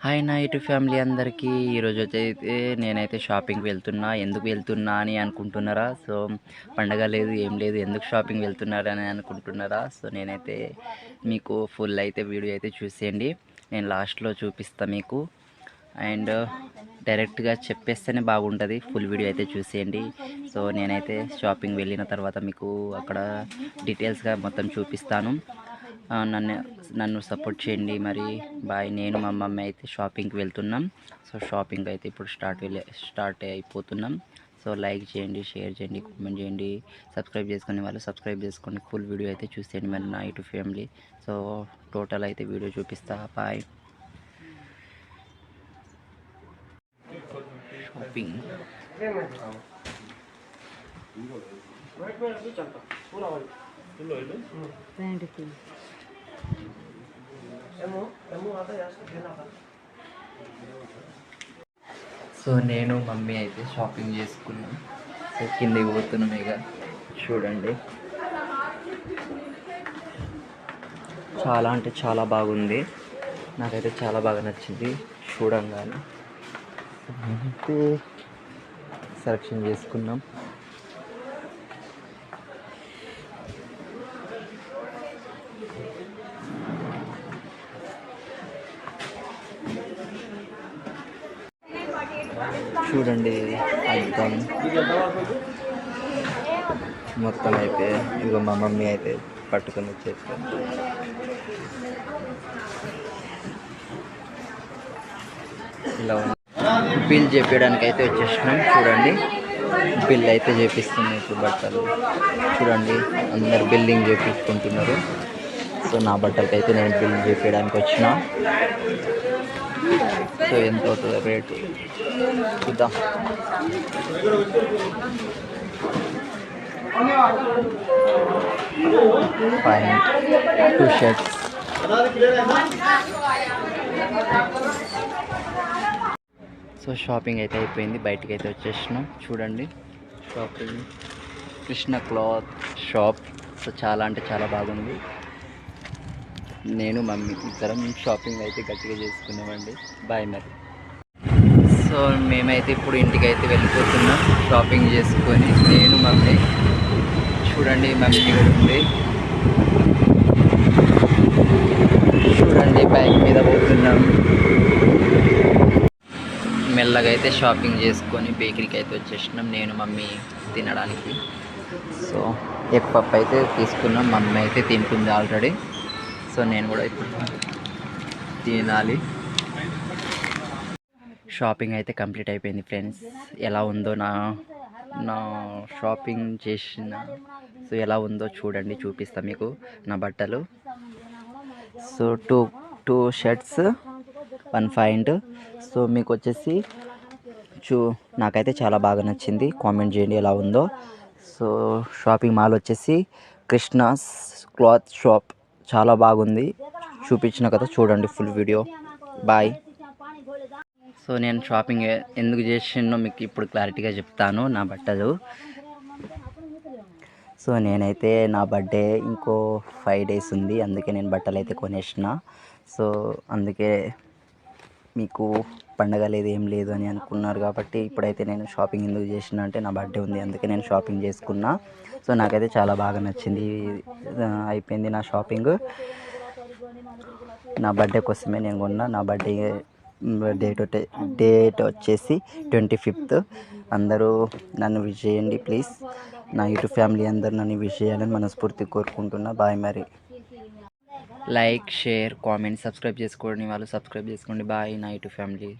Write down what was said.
Hi నా YouTube family అందరికీ ఈరోజు అయితే నేనైతే షాపింగ్కి వెళ్తున్నా. ఎందుకు వెళ్తున్నా అని అనుకుంటున్నారా? సో పండగ లేదు, ఏం లేదు, ఎందుకు షాపింగ్ వెళ్తున్నారని అనుకుంటున్నారా? సో నేనైతే మీకు ఫుల్ అయితే వీడియో అయితే చూసేయండి. నేను లాస్ట్లో చూపిస్తా మీకు. అండ్ డైరెక్ట్గా చెప్పేస్తేనే బాగుంటుంది. ఫుల్ వీడియో అయితే చూసేయండి. సో నేనైతే షాపింగ్ వెళ్ళిన తర్వాత మీకు అక్కడ డీటెయిల్స్గా మొత్తం చూపిస్తాను. నన్ను సపోర్ట్ చేయండి. మరి బాయ్. నేను మా మమ్మీ అయితే షాపింగ్కి వెళ్తున్నాం. సో షాపింగ్ అయితే ఇప్పుడు స్టార్ట్ అయిపోతున్నాం. సో లైక్ చేయండి, షేర్ చేయండి, కామెంట్ చేయండి, సబ్స్క్రైబ్ చేసుకునే వాళ్ళు సబ్స్క్రైబ్ చేసుకోండి. ఫుల్ వీడియో అయితే చూసేయండి మరి నా యూట్యూబ్ ఫ్యామిలీ. సో టోటల్ అయితే వీడియో చూపిస్తా. బాయ్. షాపింగ్ సో నేను మమ్మీ అయితే షాపింగ్ చేసుకున్నాం. సో కిందకి పోతున్నాం. ఇక చూడండి, చాలా అంటే చాలా బాగుంది. నాకైతే చాలా బాగా నచ్చింది చూడంగానే. అయితే సెలెక్షన్ చేసుకున్నాం. చూడండి అర్థం మొత్తం అయితే ఇదిగో మా మమ్మీ అయితే పట్టుకొని వచ్చేస్తాను. ఇలా బిల్ చేపించడానికి అయితే వచ్చేసినాం. చూడండి, బిల్ అయితే చేపిస్తున్నాం ఇప్పుడు బట్టలు. చూడండి, అందరు బిల్లింగ్ చేపించుకుంటున్నారు. సో నా బట్టలకి అయితే నేను బిల్ చేపించడానికి వచ్చిన. సో ఎంత అవుతుందో రేటు చూద్దాం. Pant, 2 shirts. సో షాపింగ్ అయితే అయిపోయింది. బయటికి అయితే వచ్చేసినాం. చూడండి, shopping Krishna cloth shop. So చాలా అంటే చాలా బాగుంది. నేను మమ్మీ ఇద్దరం షాపింగ్ అయితే గట్టిగా చేసుకున్నామండి. బాయ్ మరి. సో మేమైతే ఇప్పుడు ఇంటికి అయితే వెళ్ళిపోతున్నాం షాపింగ్ చేసుకొని. నేను మమ్మీ. చూడండి, మమ్మీ ఉంది. చూడండి, బైక్ మీద పోతున్నాం. మెల్లగా అయితే షాపింగ్ చేసుకొని బేకరీకి అయితే వచ్చేసినాం నేను మమ్మీ తినడానికి. సో ఎగ్ పప్పు అయితే తీసుకున్నాం. మమ్మీ అయితే తింటుంది ఆల్రెడీ. సో నేను కూడా ఇప్పుడు తినాలి. షాపింగ్ అయితే కంప్లీట్ అయిపోయింది ఫ్రెండ్స్. ఎలా ఉందో నా షాపింగ్ చేసిన సో ఎలా ఉందో చూడండి, చూపిస్తా మీకు నా బట్టలు. So two shirts, 1 pant. So మీకు వచ్చేసి నాకైతే చాలా బాగా నచ్చింది. కామెంట్ చేయండి ఎలా ఉందో. సో షాపింగ్ మాల్ వచ్చేసి కృష్ణాస్ క్లాత్ షాప్. చాలా బాగుంది. చూపించిన కదా, చూడండి ఫుల్ వీడియో. బాయ్. సో నేను షాపింగ్ ఎందుకు చేసినో మీకు ఇప్పుడు క్లారిటీగా చెప్తాను. నా బట్టలు. సో నేనైతే నా బర్త్డే ఇంకో 5 days ఉంది. అందుకే నేను బట్టలు అయితే కొనేసిన. సో అందుకే మీకు పండగ లేదు, ఏం లేదు అని అనుకున్నారు కాబట్టి ఇప్పుడైతే నేను షాపింగ్ ఎందుకు చేసిన అంటే నా బర్త్డే ఉంది, అందుకే నేను షాపింగ్ చేసుకున్నా. సో నాకైతే చాలా బాగా నచ్చింది. అయిపోయింది నా షాపింగ్. నా బర్త్డే కోసమే నేను కొన్నా. నా బర్త్డే డేట్ వచ్చేసి 25th. అందరూ నన్ను విష్ చేయండి ప్లీజ్. నా యూట్యూబ్ ఫ్యామిలీ అందరూ నన్ను విష్ చేయాలని మనస్ఫూర్తిగా కోరుకుంటున్నా. బాయ్ మరి. లైక్, షేర్, కామెంట్, సబ్స్క్రైబ్ చేసుకోండి వాళ్ళు సబ్స్క్రైబ్ చేసుకోండి. బాయ్ నా యూట్యూబ్ ఫ్యామిలీ.